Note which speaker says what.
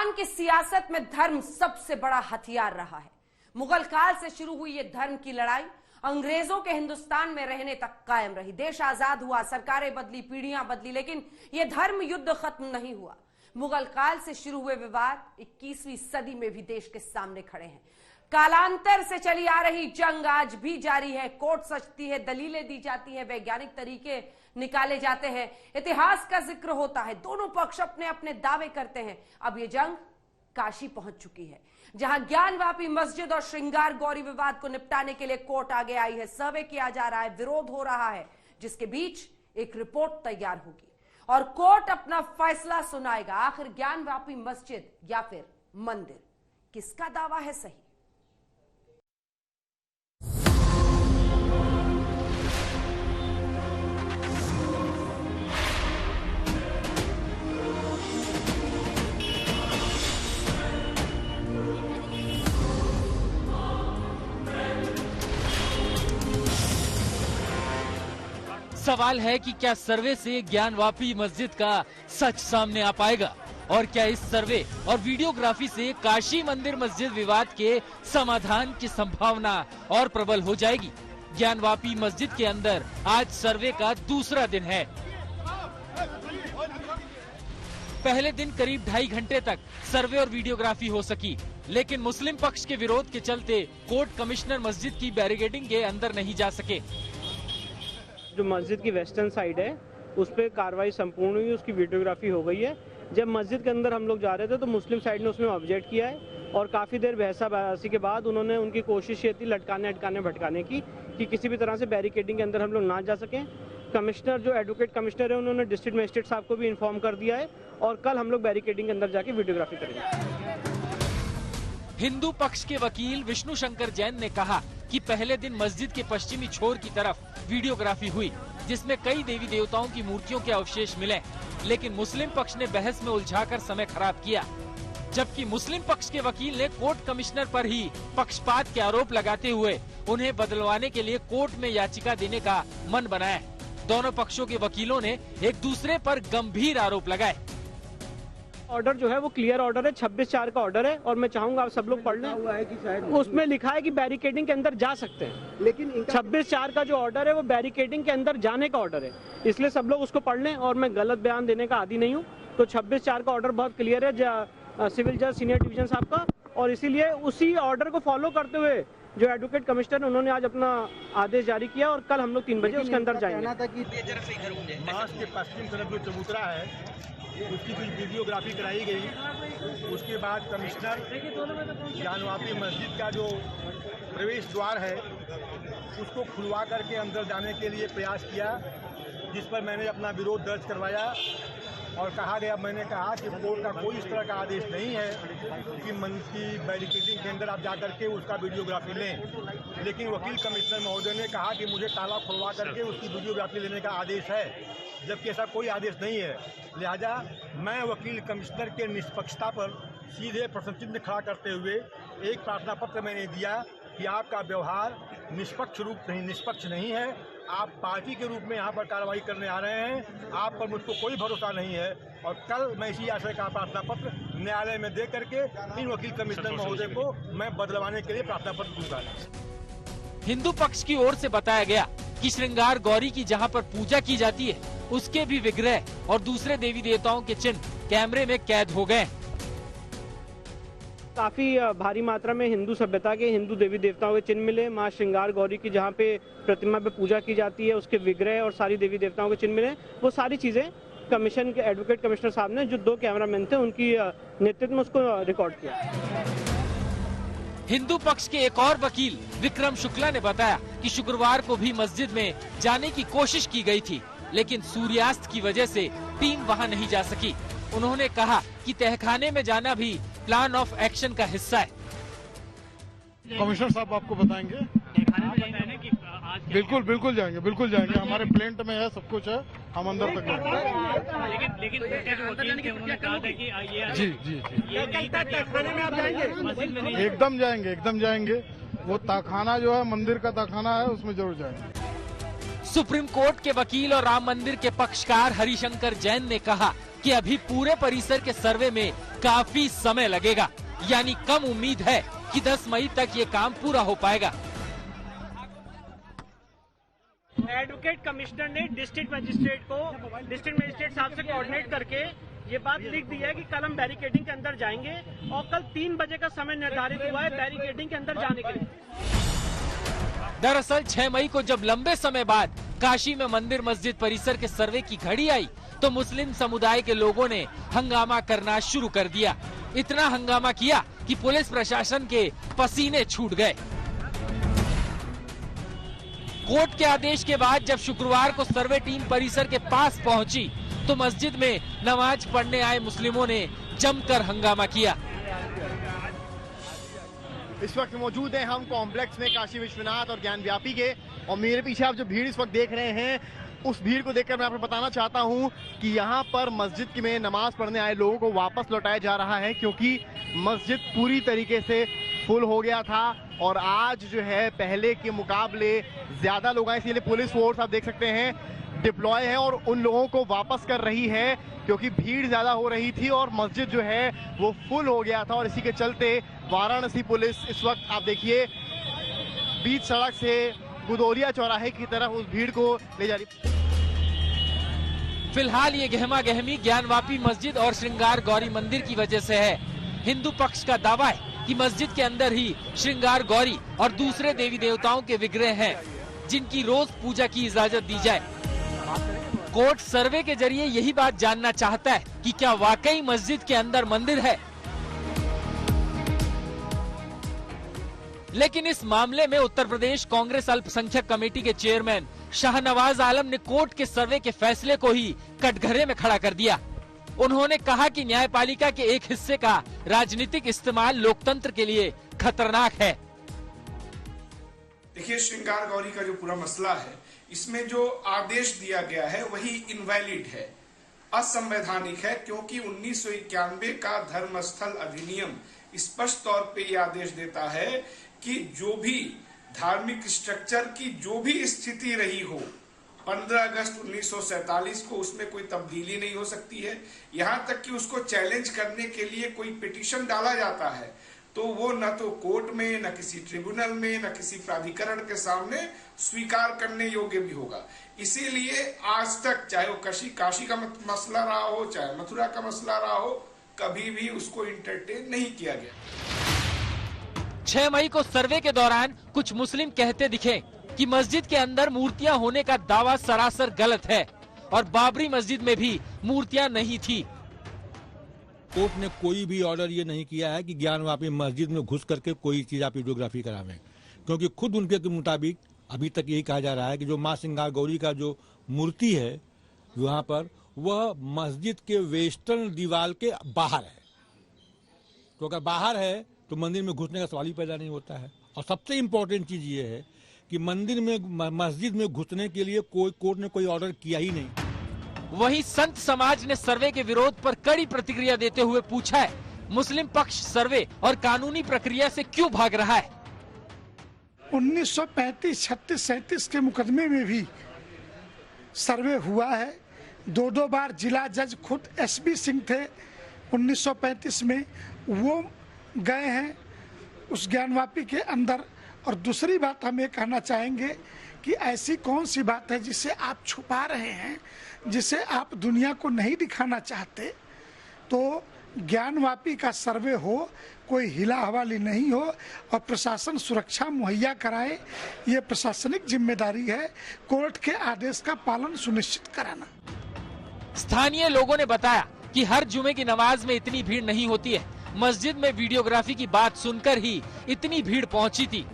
Speaker 1: हिंदुस्तान की सियासत में धर्म सबसे बड़ा हथियार रहा है। मुगल काल से शुरू हुई ये धर्म की लड़ाई अंग्रेजों के हिंदुस्तान में रहने तक कायम रही। देश आजाद हुआ, सरकारें बदली, पीढ़ियां बदली, लेकिन यह धर्म युद्ध खत्म नहीं हुआ। मुगल काल से शुरू हुए विवाद 21वीं सदी में भी देश के सामने खड़े हैं। कालांतर से चली आ रही जंग आज भी जारी है। कोर्ट सजती है, दलीलें दी जाती है, वैज्ञानिक तरीके निकाले जाते हैं, इतिहास का जिक्र होता है, दोनों पक्ष अपने अपने दावे करते हैं। अब ये जंग काशी पहुंच चुकी है, जहां ज्ञानवापी मस्जिद और श्रृंगार गौरी विवाद को निपटाने के लिए कोर्ट आगे आई है। सर्वे किया जा रहा है, विरोध हो रहा है, जिसके बीच एक रिपोर्ट तैयार होगी और कोर्ट अपना फैसला सुनाएगा। आखिर ज्ञानवापी मस्जिद या फिर मंदिर, किसका दावा है सही?
Speaker 2: सवाल है कि क्या सर्वे से ज्ञानवापी मस्जिद का सच सामने आ पाएगा और क्या इस सर्वे और वीडियोग्राफी से काशी मंदिर मस्जिद विवाद के समाधान की संभावना और प्रबल हो जाएगी। ज्ञानवापी मस्जिद के अंदर आज सर्वे का दूसरा दिन है। पहले दिन करीब 2.5 घंटे तक सर्वे और वीडियोग्राफी हो सकी, लेकिन मुस्लिम पक्ष के विरोध के चलते कोर्ट कमिश्नर मस्जिद की बैरिकेडिंग के अंदर नहीं जा सके।
Speaker 3: जो मस्जिद की वेस्टर्न साइड है उस पर कार्रवाई संपूर्ण हुई, उसकी वीडियोग्राफी हो गई है। जब मस्जिद के अंदर हम लोग जा रहे थे तो मुस्लिम साइड ने उसमें ऑब्जेक्ट किया है और काफ़ी देर बहसा बहसी के बाद उन्होंने उनकी कोशिश ये थी लटकाने अटकाने भटकाने की कि किसी भी तरह से बैरिकेडिंग के अंदर हम लोग ना जा सकें। कमिश्नर जो एडवोकेट कमिश्नर है उन्होंने डिस्ट्रिक्ट मजिस्ट्रेट साहब को भी इन्फॉर्म कर दिया है और कल हम लोग बैरिकेडिंग के अंदर जाके वीडियोग्राफी करेंगे।
Speaker 2: हिंदू पक्ष के वकील विष्णु शंकर जैन ने कहा कि पहले दिन मस्जिद के पश्चिमी छोर की तरफ वीडियोग्राफी हुई, जिसमें कई देवी देवताओं की मूर्तियों के अवशेष मिले, लेकिन मुस्लिम पक्ष ने बहस में उलझाकर समय खराब किया। जबकि मुस्लिम पक्ष के वकील ने कोर्ट कमिश्नर पर ही पक्षपात के आरोप लगाते हुए उन्हें बदलवाने के लिए कोर्ट में याचिका देने का मन बनाया। दोनों पक्षों के वकीलों ने एक दूसरे पर गंभीर आरोप लगाए।
Speaker 3: ऑर्डर जो है वो क्लियर ऑर्डर है, 26/4 का ऑर्डर है और मैं चाहूंगा आप सब लोग पढ़ लें। उसमें लिखा है कि बैरिकेडिंग के अंदर जा सकते हैं, लेकिन 26/4 का जो ऑर्डर है वो बैरिकेडिंग के अंदर जाने का ऑर्डर है, इसलिए सब लोग उसको पढ़ लें और मैं गलत बयान देने का आदी नहीं हूँ। तो 26/4 का ऑर्डर बहुत क्लियर है सिविल जज सीनियर डिवीजन साहब का, और इसीलिए उसी ऑर्डर को फॉलो करते हुए जो एडवोकेट कमिश्नर उन्होंने आज अपना आदेश जारी किया और कल हम लोग 3 बजे उसके अंदर जाएंगे।
Speaker 4: मास के पश्चिम तरफ जो चबूतरा है उसकी कुछ वीडियोग्राफी कराई गई। उसके बाद कमिश्नर ज्ञानवापी मस्जिद का जो प्रवेश द्वार है उसको खुलवा करके अंदर जाने के लिए प्रयास किया, जिस पर मैंने अपना विरोध दर्ज करवाया और कहा गया, मैंने कहा कि कोर्ट का कोई इस तरह का आदेश नहीं है कि मन की बैरिकेडिंग के अंदर आप जाकर के उसका वीडियोग्राफी लें, लेकिन वकील कमिश्नर महोदय ने कहा कि मुझे ताला खुलवा करके उसकी वीडियोग्राफी लेने का आदेश है, जबकि ऐसा कोई आदेश नहीं है। लिहाजा मैं वकील कमिश्नर के निष्पक्षता पर सीधे प्रश्न चिन्ह खड़ा करते हुए एक प्रार्थना पत्र मैंने दिया कि आपका व्यवहार निष्पक्ष नहीं है, आप पार्टी के रूप में यहाँ पर कार्रवाई करने आ रहे हैं, आप पर मुझको कोई भरोसा नहीं है। और कल मैं इसी आशय का प्रार्थना पत्र न्यायालय में दे करके इन वकील कमिश्नर महोदय को मैं बदलवाने के लिए प्रार्थना पत्र दूंगा।
Speaker 2: हिंदू पक्ष की ओर से बताया गया कि श्रृंगार गौरी की जहां पर पूजा की जाती है उसके भी विग्रह और दूसरे देवी देवताओं के चिन्ह कैमरे में कैद हो गए।
Speaker 3: काफी भारी मात्रा में हिंदू सभ्यता के हिंदू देवी देवताओं के चिन्ह मिले। मां श्रृंगार गौरी की जहां पे प्रतिमा पे पूजा की जाती है उसके विग्रह और सारी देवी देवताओं के चिन्ह मिले। वो सारी चीजें कमीशन के एडवोकेट कमिश्नर साहब ने, जो 2 कैमरामैन थे, उनकी नेतृत्व में उसको रिकॉर्ड किया।
Speaker 2: हिंदू पक्ष के एक और वकील विक्रम शुक्ला ने बताया कि शुक्रवार को भी मस्जिद में जाने की कोशिश की गई थी, लेकिन सूर्यास्त की वजह से टीम वहां नहीं जा सकी। उन्होंने कहा कि तहखाने में जाना भी प्लान ऑफ एक्शन का हिस्सा है।
Speaker 5: कमिश्नर साहब आपको बताएंगे। बिल्कुल जाएंगे, हमारे प्लेंट में है, सब कुछ है, हम अंदर तक जाएंगे।
Speaker 6: लेकिन उन्होंने कहा था कि ये
Speaker 5: जी एकदम जाएंगे। वो ताखाना जो है मंदिर का ताखाना है, उसमें जरूर जाएंगे।
Speaker 2: सुप्रीम कोर्ट के वकील और राम मंदिर के पक्षकार हरिशंकर जैन ने कहा कि अभी पूरे परिसर के सर्वे में काफी समय लगेगा, यानी कम उम्मीद है कि 10 मई तक ये काम पूरा हो पाएगा।
Speaker 3: एडवोकेट कमिश्नर ने डिस्ट्रिक्ट मजिस्ट्रेट साहब से कोऑर्डिनेट करके ये बात लिख दी है कि कल हम बैरिकेडिंग के अंदर जाएंगे और कल 3 बजे का समय निर्धारित हुआ है बैरिकेडिंग के अंदर जाने के लिए।
Speaker 2: दरअसल 6 मई को जब लंबे समय बाद काशी में मंदिर मस्जिद परिसर के सर्वे की घड़ी आई तो मुस्लिम समुदाय के लोगों ने हंगामा करना शुरू कर दिया। इतना हंगामा किया कि पुलिस प्रशासन के पसीने छूट गए। कोर्ट के आदेश के बाद जब शुक्रवार को सर्वे टीम परिसर के पास पहुंची तो मस्जिद में नमाज पढ़ने आए मुस्लिमों ने जमकर हंगामा किया।
Speaker 7: इस वक्त मौजूद हैं हम कॉम्प्लेक्स में काशी विश्वनाथ और ज्ञान व्यापी के, और मेरे पीछे आप जो भीड़ इस वक्त देख रहे हैं उस भीड़ को देखकर मैं आपको बताना चाहता हूं कि यहां पर मस्जिद में नमाज पढ़ने आए लोगों को वापस लौटाया जा रहा है, क्योंकि मस्जिद पूरी तरीके से फुल हो गया था और आज जो है पहले के मुकाबले ज्यादा लोग आए, इसीलिए पुलिस फोर्स आप देख सकते हैं डिप्लॉय है और उन लोगों को वापस कर रही है, क्योंकि भीड़ ज्यादा हो रही थी और मस्जिद जो है वो फुल हो गया था। और इसी के चलते वाराणसी पुलिस इस वक्त आप देखिए बीच सड़क से गुदौरिया चौराहे की तरफ उस भीड़ को ले जा रही।
Speaker 2: फिलहाल ये गहमा गहमी ज्ञानवापी मस्जिद और श्रृंगार गौरी मंदिर की वजह से है। हिंदू पक्ष का दावा है कि मस्जिद के अंदर ही श्रृंगार गौरी और दूसरे देवी देवताओं के विग्रह हैं, जिनकी रोज पूजा की इजाजत दी जाए। कोर्ट सर्वे के जरिए यही बात जानना चाहता है कि क्या वाकई मस्जिद के अंदर मंदिर है। लेकिन इस मामले में उत्तर प्रदेश कांग्रेस अल्पसंख्यक कमेटी के चेयरमैन शाहनवाज आलम ने कोर्ट के सर्वे के फैसले को ही कटघरे में खड़ा कर दिया। उन्होंने कहा कि न्यायपालिका के एक हिस्से का राजनीतिक इस्तेमाल लोकतंत्र के लिए खतरनाक है।
Speaker 8: देखिए, श्रृंगार गौरी का जो पूरा मसला है, इसमें जो आदेश दिया गया है वही इनवैलिड है, असंवैधानिक है, क्योंकि 1991 का धर्मस्थल अधिनियम स्पष्ट तौर पे यह आदेश देता है कि जो भी धार्मिक स्ट्रक्चर की जो भी स्थिति रही हो 15 अगस्त 1947 को उसमें कोई तब्दीली नहीं हो सकती है। यहां तक कि उसको चैलेंज करने के लिए कोई पिटीशन डाला जाता है तो वो न तो कोर्ट में, न किसी ट्रिब्यूनल में, न किसी प्राधिकरण के सामने स्वीकार करने योग्य भी होगा। इसीलिए आज तक चाहे वो काशी का मसला रहा हो, चाहे मथुरा का मसला रहा हो, कभी भी उसको इंटरटेन नहीं किया गया।
Speaker 2: 6 मई को सर्वे के दौरान कुछ मुस्लिम कहते दिखे कि मस्जिद के अंदर मूर्तियां होने का दावा सरासर गलत है और बाबरी मस्जिद में भी मूर्तियां नहीं थी।
Speaker 9: कोर्ट ने कोई भी ऑर्डर ये नहीं किया है कि ज्ञानवापी मस्जिद में घुस करके कोई चीज आप वीडियोग्राफी करावें, क्योंकि खुद उनके मुताबिक अभी तक यही कहा जा रहा है कि जो माँ श्रृंगार गौरी का जो मूर्ति है वहाँ पर, वह मस्जिद के वेस्टर्न दीवार के बाहर है। तो अगर बाहर है तो मंदिर में घुसने का सवाल ही पैदा नहीं होता है। और सबसे इम्पोर्टेंट चीज ये है कि मंदिर में मस्जिद में घुसने के लिए कोर्ट ने कोई ऑर्डर किया ही नहीं।
Speaker 2: वहीं संत समाज ने सर्वे के विरोध पर कड़ी प्रतिक्रिया देते हुए पूछा है, मुस्लिम पक्ष सर्वे और कानूनी प्रक्रिया से क्यों भाग रहा है।
Speaker 10: 1935, 36, 37 के मुकदमे में भी सर्वे हुआ है। 2 बार जिला जज खुद एसबी सिंह थे 1935 में, वो गए हैं उस ज्ञानवापी के अंदर। और दूसरी बात हम ये कहना चाहेंगे कि ऐसी कौन सी बात है जिसे आप छुपा रहे हैं, जिसे आप दुनिया को नहीं दिखाना चाहते। तो ज्ञानवापी का सर्वे हो, कोई हिला हवाली नहीं हो और प्रशासन सुरक्षा मुहैया कराए, ये प्रशासनिक जिम्मेदारी है। कोर्ट के आदेश का पालन सुनिश्चित कराना।
Speaker 2: स्थानीय लोगों ने बताया कि हर जुमे की नमाज में इतनी भीड़ नहीं होती है। मस्जिद में वीडियोग्राफी की बात सुनकर ही इतनी भीड़ पहुंची थी।